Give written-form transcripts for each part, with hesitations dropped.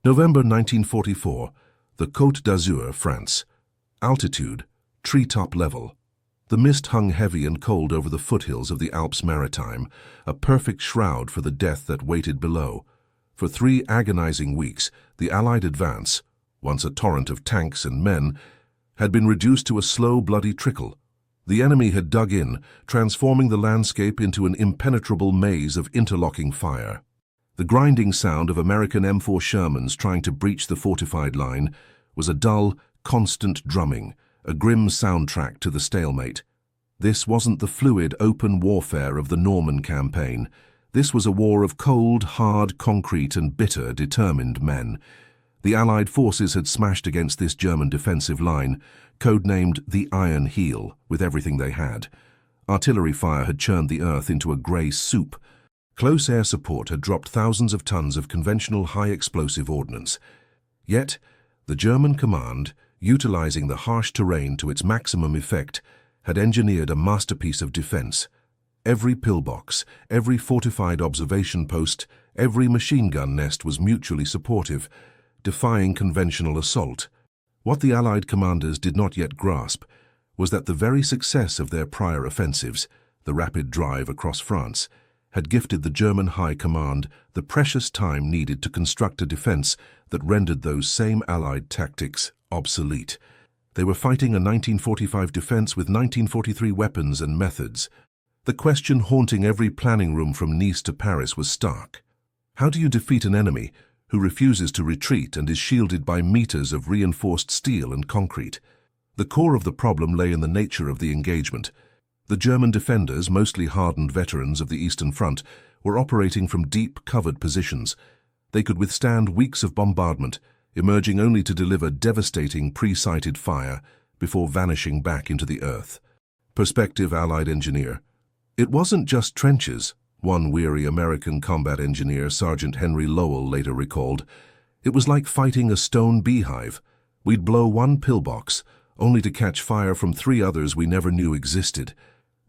November 1944, the Côte d'Azur, France. Altitude, treetop level. The mist hung heavy and cold over the foothills of the Alps Maritime, a perfect shroud for the death that waited below. For 3 agonizing weeks, the Allied advance, once a torrent of tanks and men, had been reduced to a slow, bloody trickle. The enemy had dug in, transforming the landscape into an impenetrable maze of interlocking fire. The grinding sound of American M4 Shermans trying to breach the fortified line was a dull, constant drumming, a grim soundtrack to the stalemate. This wasn't the fluid, open warfare of the Norman campaign. This was a war of cold, hard concrete and bitter, determined men. The Allied forces had smashed against this German defensive line, codenamed the Iron Heel, with everything they had. Artillery fire had churned the earth into a grey soup. Close air support had dropped thousands of tons of conventional high-explosive ordnance. Yet, the German command, utilizing the harsh terrain to its maximum effect, had engineered a masterpiece of defense. Every pillbox, every fortified observation post, every machine gun nest was mutually supportive, defying conventional assault. What the Allied commanders did not yet grasp was that the very success of their prior offensives, the rapid drive across France, had gifted the German High Command the precious time needed to construct a defense that rendered those same Allied tactics obsolete. They were fighting a 1945 defense with 1943 weapons and methods. The question haunting every planning room from Nice to Paris was stark. How do you defeat an enemy who refuses to retreat and is shielded by meters of reinforced steel and concrete? The core of the problem lay in the nature of the engagement. The German defenders, mostly hardened veterans of the Eastern Front, were operating from deep, covered positions. They could withstand weeks of bombardment, emerging only to deliver devastating pre-sighted fire before vanishing back into the earth. Prospective Allied engineer. It wasn't just trenches, one weary American combat engineer, Sergeant Henry Lowell, later recalled. It was like fighting a stone beehive. We'd blow one pillbox, only to catch fire from 3 others we never knew existed.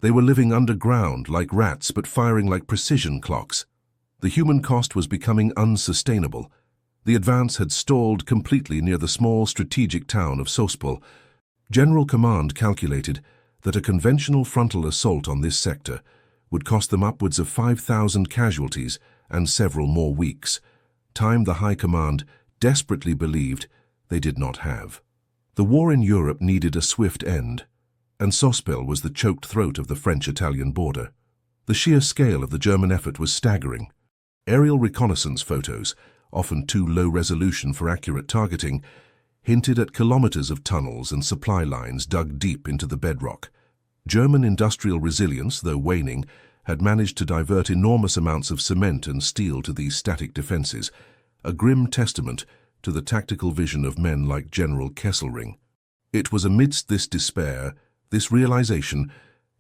They were living underground like rats, but firing like precision clocks. The human cost was becoming unsustainable. The advance had stalled completely near the small strategic town of Sospol. General Command calculated that a conventional frontal assault on this sector would cost them upwards of 5,000 casualties and several more weeks, time the High Command desperately believed they did not have. The war in Europe needed a swift end, and Sospel was the choked throat of the French-Italian border. The sheer scale of the German effort was staggering. Aerial reconnaissance photos, often too low resolution for accurate targeting, hinted at kilometers of tunnels and supply lines dug deep into the bedrock. German industrial resilience, though waning, had managed to divert enormous amounts of cement and steel to these static defenses, a grim testament to the tactical vision of men like General Kesselring. It was amidst this despair, this realization,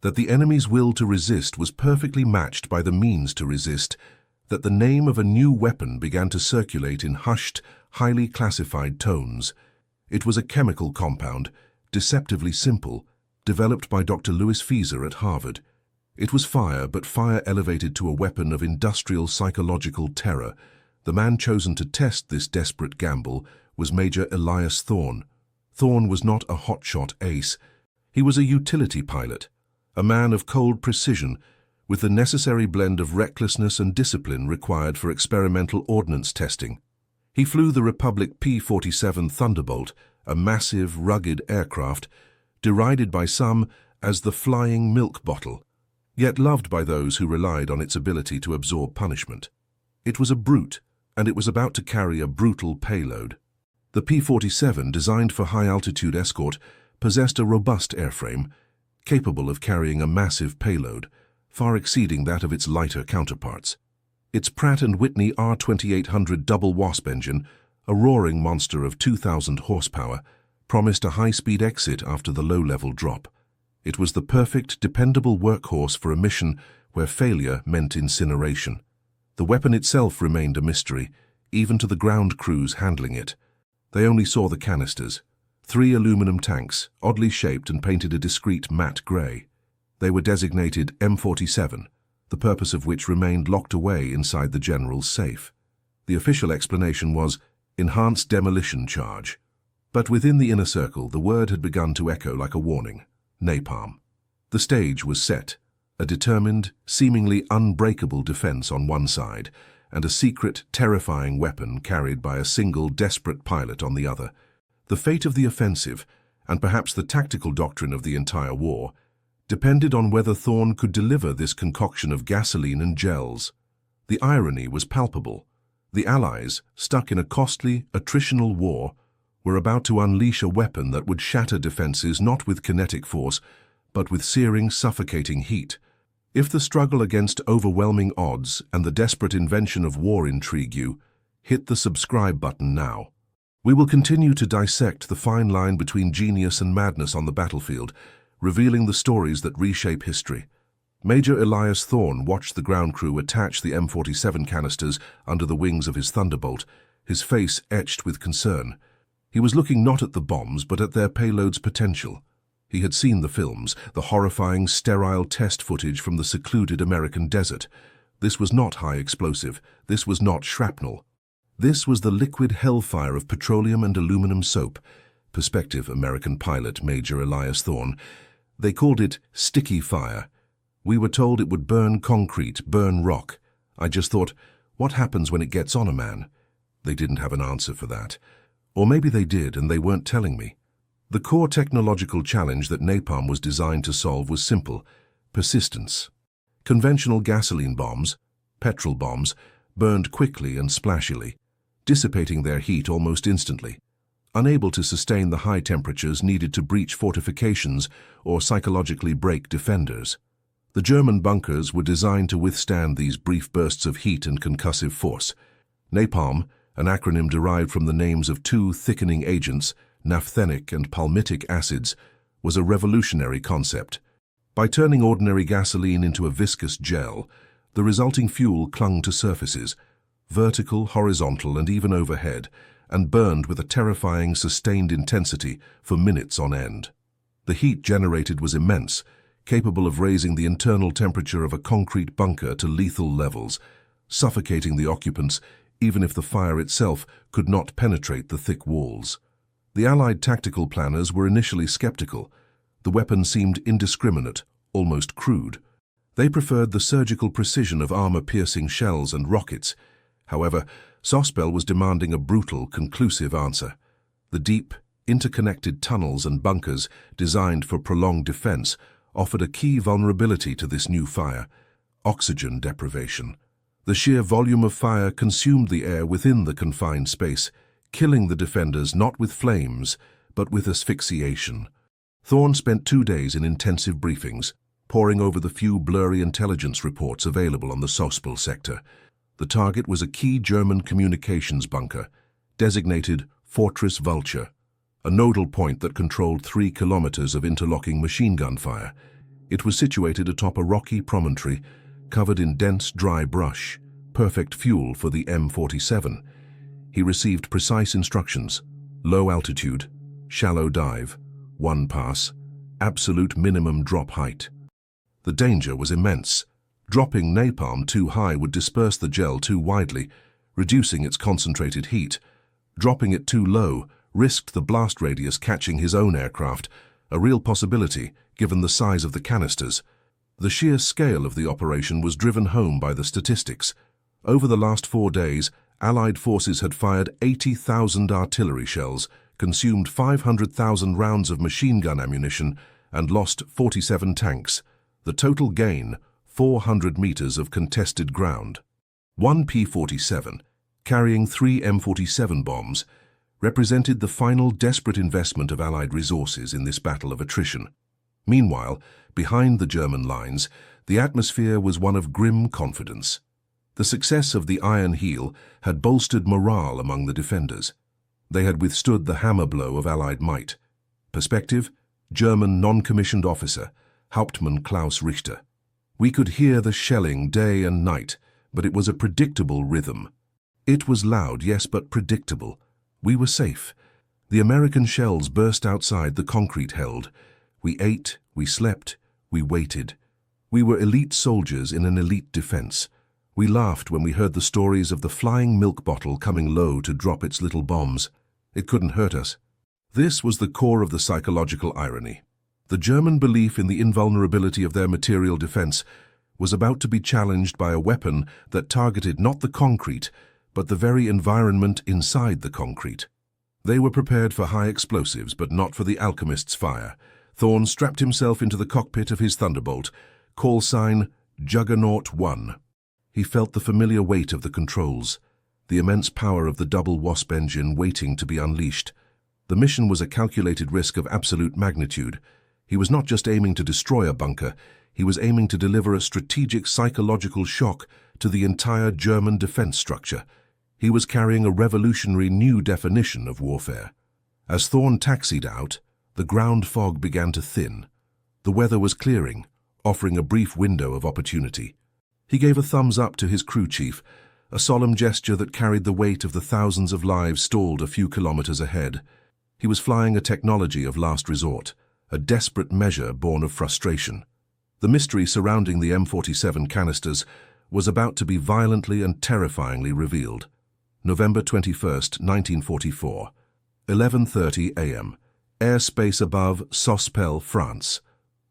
that the enemy's will to resist was perfectly matched by the means to resist, that the name of a new weapon began to circulate in hushed, highly classified tones. It was a chemical compound, deceptively simple, developed by Dr. Louis Fieser at Harvard. It was fire, but fire elevated to a weapon of industrial psychological terror. The man chosen to test this desperate gamble was Major Elias Thorne. Thorne was not a hotshot ace. He was a utility pilot, a man of cold precision, with the necessary blend of recklessness and discipline required for experimental ordnance testing. He flew the Republic P-47 Thunderbolt, a massive, rugged aircraft, derided by some as the flying milk bottle, yet loved by those who relied on its ability to absorb punishment. It was a brute, and it was about to carry a brutal payload. The P-47, designed for high-altitude escort, possessed a robust airframe, capable of carrying a massive payload, far exceeding that of its lighter counterparts. Its Pratt & Whitney R2800 double Wasp engine, a roaring monster of 2,000 horsepower, promised a high-speed exit after the low-level drop. It was the perfect, dependable workhorse for a mission where failure meant incineration. The weapon itself remained a mystery, even to the ground crews handling it. They only saw the canisters. 3 aluminum tanks, oddly shaped and painted a discreet matte grey. They were designated M47, the purpose of which remained locked away inside the general's safe. The official explanation was, enhanced demolition charge. But within the inner circle, the word had begun to echo like a warning. Napalm. The stage was set, a determined, seemingly unbreakable defense on one side, and a secret, terrifying weapon carried by a single, desperate pilot on the other. The fate of the offensive, and perhaps the tactical doctrine of the entire war, depended on whether Thorn could deliver this concoction of gasoline and gels. The irony was palpable. The Allies, stuck in a costly, attritional war, were about to unleash a weapon that would shatter defenses not with kinetic force, but with searing, suffocating heat. If the struggle against overwhelming odds and the desperate invention of war intrigue you, hit the subscribe button now. We will continue to dissect the fine line between genius and madness on the battlefield, revealing the stories that reshape history. Major Elias Thorn watched the ground crew attach the M47 canisters under the wings of his Thunderbolt, his face etched with concern. He was looking not at the bombs, but at their payload's potential. He had seen the films, the horrifying, sterile test footage from the secluded American desert. This was not high explosive. This was not shrapnel. This was the liquid hellfire of petroleum and aluminum soap. Prospective American pilot Major Elias Thorn. They called it sticky fire. We were told it would burn concrete, burn rock. I just thought, what happens when it gets on a man? They didn't have an answer for that. Or maybe they did, and they weren't telling me. The core technological challenge that napalm was designed to solve was simple: persistence. Conventional gasoline bombs, petrol bombs, burned quickly and splashily, dissipating their heat almost instantly, unable to sustain the high temperatures needed to breach fortifications or psychologically break defenders. The German bunkers were designed to withstand these brief bursts of heat and concussive force. Napalm, an acronym derived from the names of two thickening agents, naphthenic and palmitic acids, was a revolutionary concept. By turning ordinary gasoline into a viscous gel, the resulting fuel clung to surfaces, vertical, horizontal, and even overhead, and burned with a terrifying, sustained intensity for minutes on end. The heat generated was immense, capable of raising the internal temperature of a concrete bunker to lethal levels, suffocating the occupants even if the fire itself could not penetrate the thick walls. The Allied tactical planners were initially skeptical. The weapon seemed indiscriminate, almost crude. They preferred the surgical precision of armor-piercing shells and rockets. However, Sospel was demanding a brutal, conclusive answer. The deep, interconnected tunnels and bunkers designed for prolonged defense offered a key vulnerability to this new fire: oxygen deprivation. The sheer volume of fire consumed the air within the confined space, killing the defenders not with flames, but with asphyxiation. Thorn spent 2 days in intensive briefings, poring over the few blurry intelligence reports available on the Sospel sector. The target was a key German communications bunker, designated Fortress Vulture, a nodal point that controlled 3 kilometers of interlocking machine gun fire. It was situated atop a rocky promontory, covered in dense, dry brush, perfect fuel for the M47. He received precise instructions: low altitude, shallow dive, 1 pass, absolute minimum drop height. The danger was immense. Dropping napalm too high would disperse the gel too widely, reducing its concentrated heat. Dropping it too low risked the blast radius catching his own aircraft, a real possibility given the size of the canisters. The sheer scale of the operation was driven home by the statistics. Over the last 4 days, Allied forces had fired 80,000 artillery shells, consumed 500,000 rounds of machine gun ammunition, and lost 47 tanks. The total gain, 400 meters of contested ground. 1 P-47, carrying 3 M47 bombs, represented the final desperate investment of Allied resources in this battle of attrition. Meanwhile, behind the German lines, the atmosphere was one of grim confidence. The success of the Iron Heel had bolstered morale among the defenders. They had withstood the hammer blow of Allied might. Perspective: German non-commissioned officer, Hauptmann Klaus Richter. We could hear the shelling day and night, but it was a predictable rhythm. It was loud, yes, but predictable. We were safe. The American shells burst outside the concrete held. We ate, we slept, we waited. We were elite soldiers in an elite defense. We laughed when we heard the stories of the flying milk bottle coming low to drop its little bombs. It couldn't hurt us. This was the core of the psychological irony. The German belief in the invulnerability of their material defense was about to be challenged by a weapon that targeted not the concrete, but the very environment inside the concrete. They were prepared for high explosives, but not for the alchemist's fire. Thorn strapped himself into the cockpit of his Thunderbolt, call sign Juggernaut 1. He felt the familiar weight of the controls, the immense power of the double Wasp engine waiting to be unleashed. The mission was a calculated risk of absolute magnitude. He was not just aiming to destroy a bunker, he was aiming to deliver a strategic psychological shock to the entire German defense structure. He was carrying a revolutionary new definition of warfare. As Thorn taxied out, the ground fog began to thin. The weather was clearing, offering a brief window of opportunity. He gave a thumbs up to his crew chief, a solemn gesture that carried the weight of the thousands of lives stalled a few kilometers ahead. He was flying a technology of last resort, a desperate measure born of frustration. The mystery surrounding the M47 canisters was about to be violently and terrifyingly revealed. November 21st, 1944, 11:30 a.m. Airspace above Sospel, France.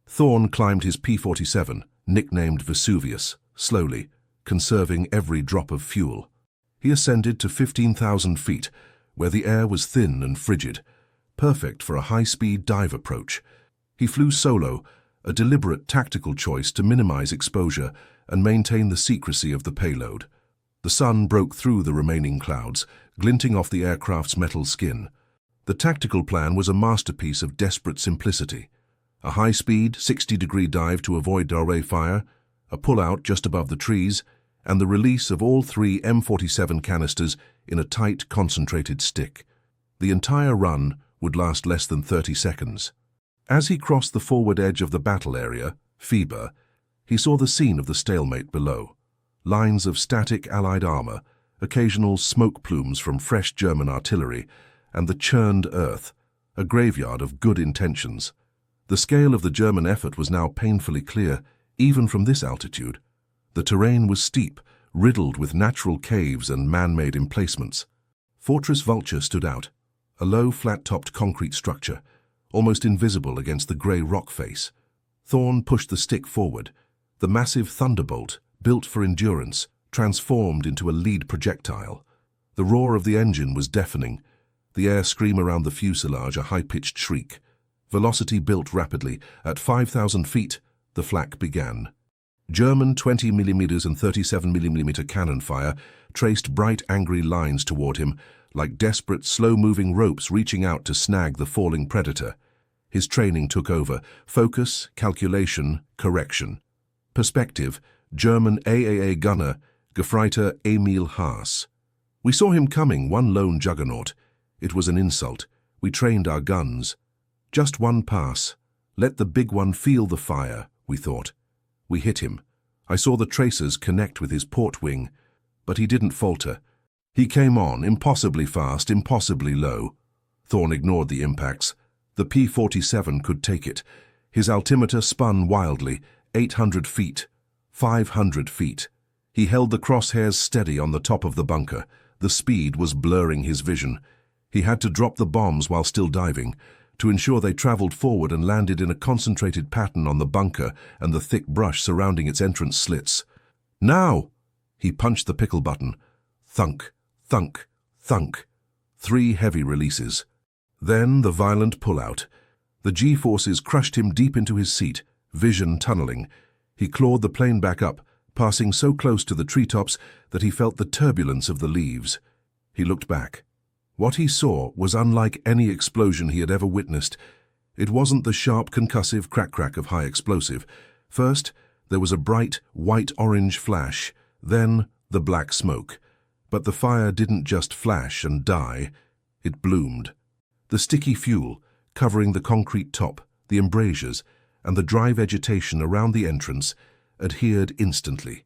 Thorn climbed his P-47, nicknamed Vesuvius, slowly, conserving every drop of fuel. He ascended to 15,000 feet, where the air was thin and frigid, perfect for a high-speed dive approach. He flew solo, a deliberate tactical choice to minimize exposure and maintain the secrecy of the payload. The sun broke through the remaining clouds, glinting off the aircraft's metal skin. The tactical plan was a masterpiece of desperate simplicity. A high-speed, 60-degree dive to avoid direct fire, a pull-out just above the trees, and the release of all three M47 canisters in a tight, concentrated stick. The entire run would last less than 30 seconds. As he crossed the forward edge of the battle area, Fieber, he saw the scene of the stalemate below. Lines of static Allied armor, occasional smoke plumes from fresh German artillery, and the churned earth, a graveyard of good intentions. The scale of the German effort was now painfully clear, even from this altitude. The terrain was steep, riddled with natural caves and man-made emplacements. Fortress Vulture stood out, a low, flat-topped concrete structure, almost invisible against the grey rock face. Thorn pushed the stick forward. The massive Thunderbolt, built for endurance, transformed into a lead projectile. The roar of the engine was deafening, the air scream around the fuselage a high-pitched shriek. Velocity built rapidly. At 5,000 feet, the flak began. German 20mm and 37mm cannon fire traced bright, angry lines toward him, like desperate, slow-moving ropes reaching out to snag the falling predator. His training took over. Focus, calculation, correction. Perspective, German AAA gunner, Gefreiter Emil Haas. We saw him coming, one lone juggernaut. It was an insult. We trained our guns. Just one pass. Let the big one feel the fire, we thought. We hit him. I saw the tracers connect with his port wing, but he didn't falter. He came on, impossibly fast, impossibly low. Thorn ignored the impacts. The P-47 could take it. His altimeter spun wildly, 800 feet, 500 feet. He held the crosshairs steady on the top of the bunker. The speed was blurring his vision. He had to drop the bombs while still diving, to ensure they traveled forward and landed in a concentrated pattern on the bunker and the thick brush surrounding its entrance slits. Now! He punched the pickle button. Thunk, thunk, thunk. 3 heavy releases. Then the violent pullout. The G-forces crushed him deep into his seat, vision tunneling. He clawed the plane back up, passing so close to the treetops that he felt the turbulence of the leaves. He looked back. What he saw was unlike any explosion he had ever witnessed. It wasn't the sharp, concussive crack-crack of high explosive. First, there was a bright, white-orange flash, then the black smoke. But the fire didn't just flash and die, it bloomed. The sticky fuel, covering the concrete top, the embrasures, and the dry vegetation around the entrance, adhered instantly.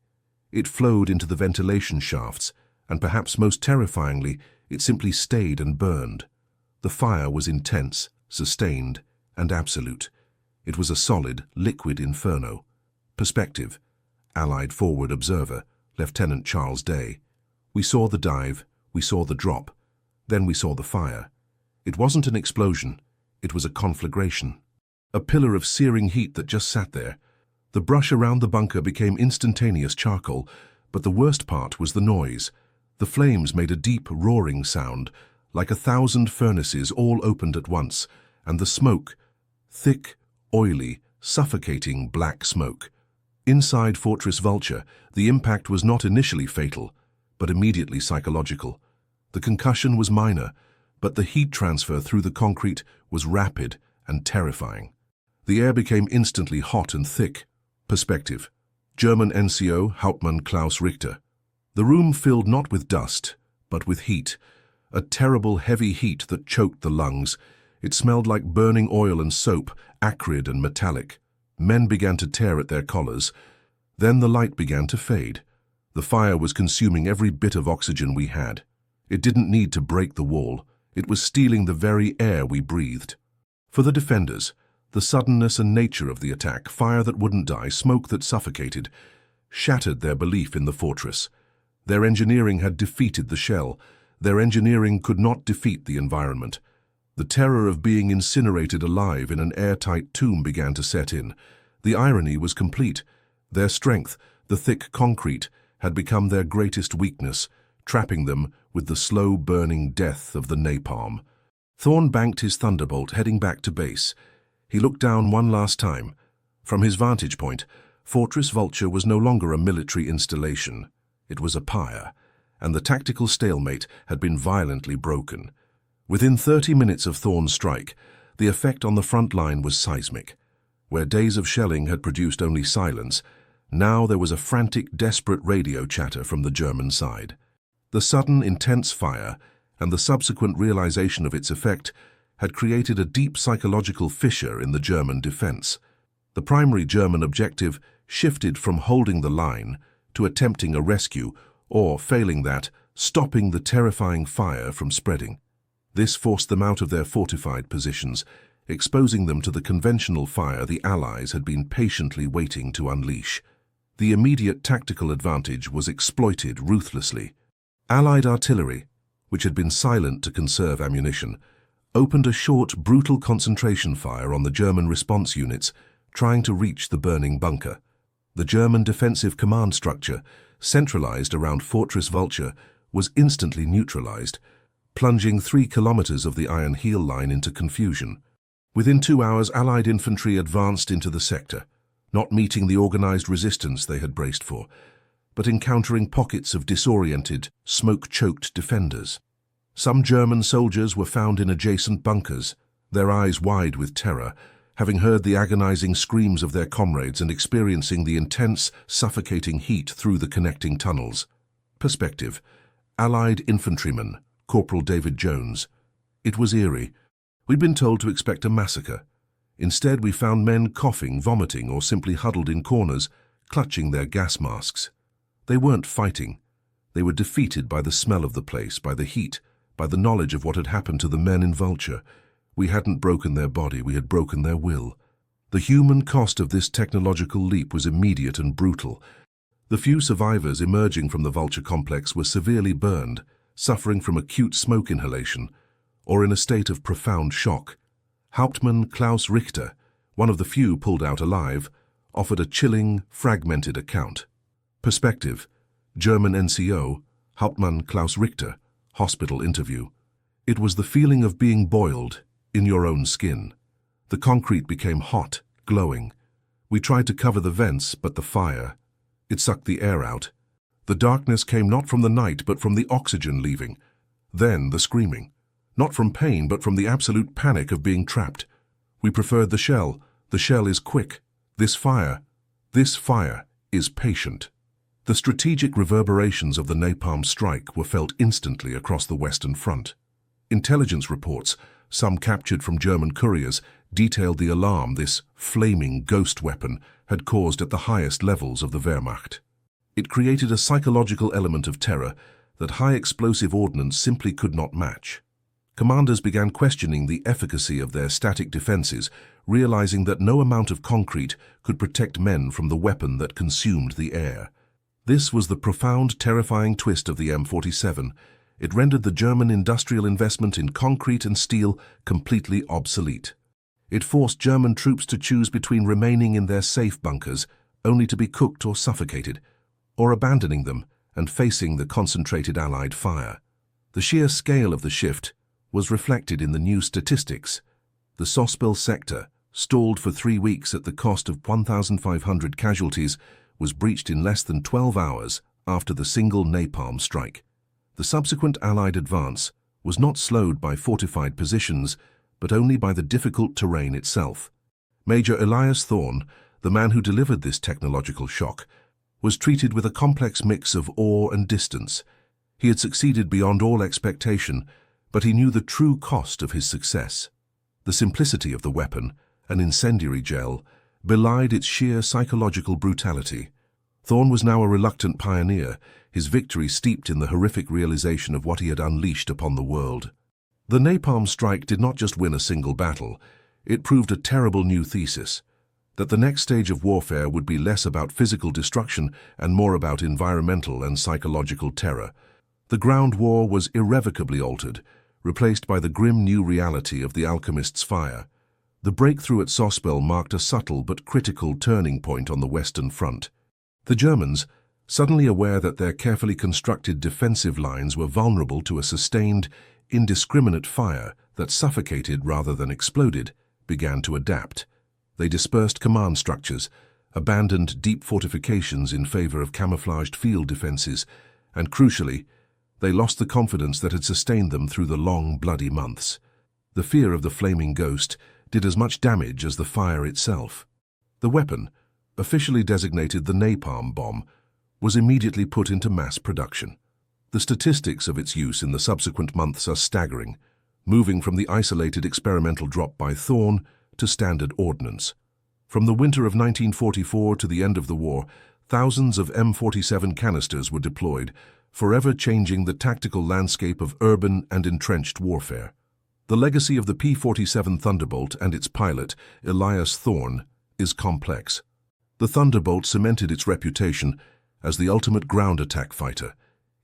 It flowed into the ventilation shafts, and perhaps most terrifyingly, it simply stayed and burned. The fire was intense, sustained, and absolute. It was a solid, liquid inferno. Perspective, Allied forward observer, Lieutenant Charles Day. We saw the dive, we saw the drop, then we saw the fire. It wasn't an explosion, it was a conflagration. A pillar of searing heat that just sat there. The brush around the bunker became instantaneous charcoal, but the worst part was the noise. The flames made a deep, roaring sound, like 1,000 furnaces all opened at once, and the smoke, thick, oily, suffocating black smoke. Inside Fortress Vulture, the impact was not initially fatal, but immediately psychological. The concussion was minor, but the heat transfer through the concrete was rapid and terrifying. The air became instantly hot and thick. Perspective. German NCO Hauptmann Klaus Richter. The room filled not with dust, but with heat. A terrible heavy heat that choked the lungs. It smelled like burning oil and soap, acrid and metallic. Men began to tear at their collars. Then the light began to fade. The fire was consuming every bit of oxygen we had. It didn't need to break the wall. It was stealing the very air we breathed. For the defenders, the suddenness and nature of the attack, fire that wouldn't die, smoke that suffocated, shattered their belief in the fortress. Their engineering had defeated the shell. Their engineering could not defeat the environment. The terror of being incinerated alive in an airtight tomb began to set in. The irony was complete. Their strength, the thick concrete, had become their greatest weakness, trapping them with the slow burning death of the napalm. Thorne banked his thunderbolt, heading back to base. He looked down one last time. From his vantage point, Fortress Vulture was no longer a military installation. It was a pyre, and the tactical stalemate had been violently broken. Within 30 minutes of Thorne's strike, the effect on the front line was seismic. Where days of shelling had produced only silence, now there was a frantic, desperate radio chatter from the German side. The sudden, intense fire and the subsequent realization of its effect had created a deep psychological fissure in the German defense. The primary German objective shifted from holding the line to attempting a rescue, or, failing that, stopping the terrifying fire from spreading. This forced them out of their fortified positions, exposing them to the conventional fire the Allies had been patiently waiting to unleash. The immediate tactical advantage was exploited ruthlessly. Allied artillery, which had been silent to conserve ammunition, opened a short, brutal concentration fire on the German response units trying to reach the burning bunker. The German defensive command structure, centralized around Fortress Vulture, was instantly neutralized, plunging 3 kilometers of the Iron Heel line into confusion. Within 2 hours, Allied infantry advanced into the sector, not meeting the organized resistance they had braced for, but encountering pockets of disoriented, smoke-choked defenders. Some German soldiers were found in adjacent bunkers, their eyes wide with terror, having heard the agonizing screams of their comrades and experiencing the intense, suffocating heat through the connecting tunnels. Perspective. Allied infantryman, Corporal David Jones. It was eerie. We'd been told to expect a massacre. Instead, we found men coughing, vomiting, or simply huddled in corners, clutching their gas masks. They weren't fighting. They were defeated by the smell of the place, by the heat, by the knowledge of what had happened to the men in Vulture. We hadn't broken their body, we had broken their will. The human cost of this technological leap was immediate and brutal. The few survivors emerging from the Vulture complex were severely burned, suffering from acute smoke inhalation, or in a state of profound shock. Hauptmann Klaus Richter, one of the few pulled out alive, offered a chilling, fragmented account. Perspective. German NCO, Hauptmann Klaus Richter, hospital interview. It was the feeling of being boiled in your own skin. The concrete became hot, glowing. We tried to cover the vents, but the fire, it sucked the air out. The darkness came not from the night, but from the oxygen leaving. Then the screaming. Not from pain, but from the absolute panic of being trapped. We preferred the shell. The shell is quick. This fire is patient. The strategic reverberations of the napalm strike were felt instantly across the Western Front. Intelligence reports, some captured from German couriers, detailed the alarm this flaming ghost weapon had caused at the highest levels of the Wehrmacht. It created a psychological element of terror that high-explosive ordnance simply could not match. Commanders began questioning the efficacy of their static defenses, realizing that no amount of concrete could protect men from the weapon that consumed the air. This was the profound, terrifying twist of the M47. It rendered the German industrial investment in concrete and steel completely obsolete. It forced German troops to choose between remaining in their safe bunkers, only to be cooked or suffocated, or abandoning them and facing the concentrated Allied fire. The sheer scale of the shift was reflected in the new statistics. The Sospel sector, stalled for 3 weeks at the cost of 1,500 casualties, was breached in less than 12 hours after the single napalm strike. The subsequent Allied advance was not slowed by fortified positions, but only by the difficult terrain itself. Major Elias Thorn, the man who delivered this technological shock, was treated with a complex mix of awe and distance. He had succeeded beyond all expectation, but he knew the true cost of his success. The simplicity of the weapon, an incendiary gel, belied its sheer psychological brutality. Thorn was now a reluctant pioneer, his victory steeped in the horrific realization of what he had unleashed upon the world. The napalm strike did not just win a single battle, it proved a terrible new thesis, that the next stage of warfare would be less about physical destruction and more about environmental and psychological terror. The ground war was irrevocably altered, replaced by the grim new reality of the alchemist's fire. The breakthrough at Sospel marked a subtle but critical turning point on the Western Front. The Germans, suddenly aware that their carefully constructed defensive lines were vulnerable to a sustained, indiscriminate fire that suffocated rather than exploded, began to adapt. They dispersed command structures, abandoned deep fortifications in favor of camouflaged field defenses, and crucially, they lost the confidence that had sustained them through the long, bloody months. The fear of the flaming ghost did as much damage as the fire itself. The weapon, officially designated the napalm bomb, was immediately put into mass production. The statistics of its use in the subsequent months are staggering, moving from the isolated experimental drop by Thorn to standard ordnance. From the winter of 1944 to the end of the war, thousands of M47 canisters were deployed, forever changing the tactical landscape of urban and entrenched warfare. The legacy of the P-47 Thunderbolt and its pilot, Elias Thorn, is complex. The Thunderbolt cemented its reputation as the ultimate ground attack fighter,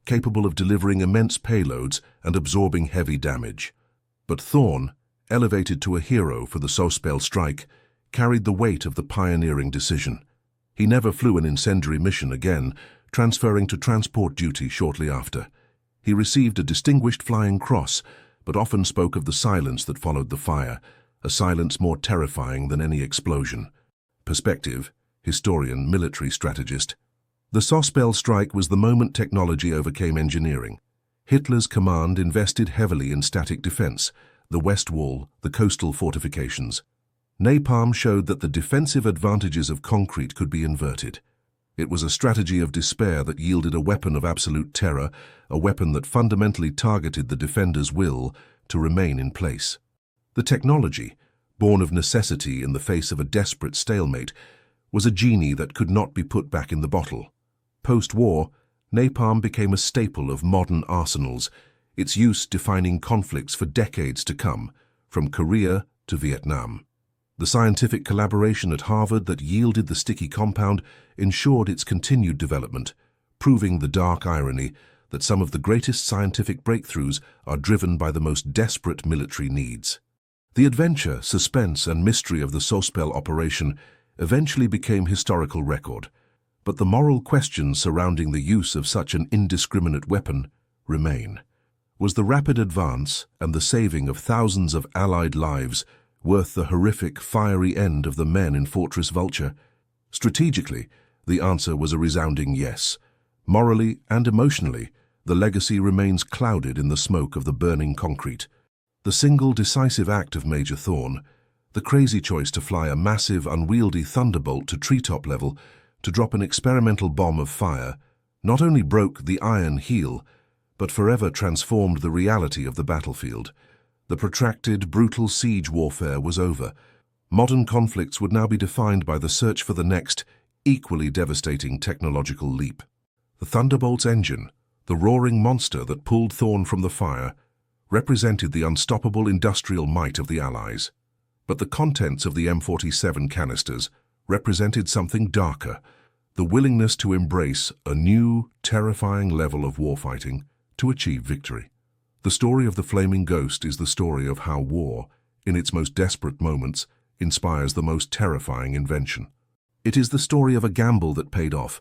capable of delivering immense payloads and absorbing heavy damage. But Thorn, elevated to a hero for the Sospel strike, carried the weight of the pioneering decision. He never flew an incendiary mission again, transferring to transport duty shortly after. He received a Distinguished Flying Cross, but often spoke of the silence that followed the fire, a silence more terrifying than any explosion. Perspective, historian, military strategist. The Sospel strike was the moment technology overcame engineering. Hitler's command invested heavily in static defense, the West Wall, the coastal fortifications. Napalm showed that the defensive advantages of concrete could be inverted. It was a strategy of despair that yielded a weapon of absolute terror, a weapon that fundamentally targeted the defender's will to remain in place. The technology, born of necessity in the face of a desperate stalemate, was a genie that could not be put back in the bottle. Post-war, napalm became a staple of modern arsenals, its use defining conflicts for decades to come, from Korea to Vietnam. The scientific collaboration at Harvard that yielded the sticky compound ensured its continued development, proving the dark irony that some of the greatest scientific breakthroughs are driven by the most desperate military needs. The adventure, suspense, and mystery of the Sospel operation eventually became historical record, but the moral questions surrounding the use of such an indiscriminate weapon remain. Was the rapid advance and the saving of thousands of Allied lives worth the horrific, fiery end of the men in Fortress Vulture? Strategically, the answer was a resounding yes. Morally and emotionally, the legacy remains clouded in the smoke of the burning concrete. The single decisive act of Major Thorn, the crazy choice to fly a massive, unwieldy Thunderbolt to treetop level to drop an experimental bomb of fire, not only broke the iron heel, but forever transformed the reality of the battlefield. The protracted, brutal siege warfare was over. Modern conflicts would now be defined by the search for the next, equally devastating technological leap. The Thunderbolt's engine, the roaring monster that pulled Thorn from the fire, represented the unstoppable industrial might of the Allies. But the contents of the M47 canisters represented something darker, the willingness to embrace a new, terrifying level of warfighting to achieve victory. The story of the Flaming Ghost is the story of how war, in its most desperate moments, inspires the most terrifying invention. It is the story of a gamble that paid off,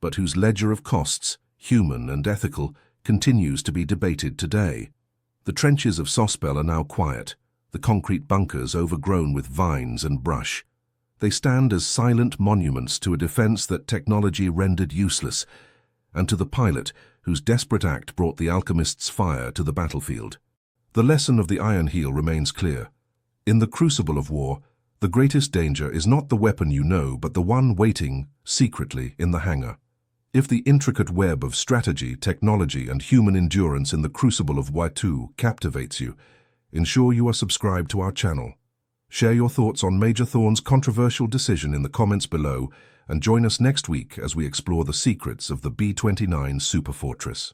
but whose ledger of costs, human and ethical, continues to be debated today. The trenches of Sospel are now quiet, the concrete bunkers overgrown with vines and brush. They stand as silent monuments to a defense that technology rendered useless, and to the pilot whose desperate act brought the alchemist's fire to the battlefield. The lesson of the Iron Heel remains clear. In the crucible of war, the greatest danger is not the weapon you know, but the one waiting secretly in the hangar. If the intricate web of strategy, technology, and human endurance in the crucible of Watu captivates you, ensure you are subscribed to our channel. Share your thoughts on Major Thorn's controversial decision in the comments below, and join us next week as we explore the secrets of the B-29 Superfortress.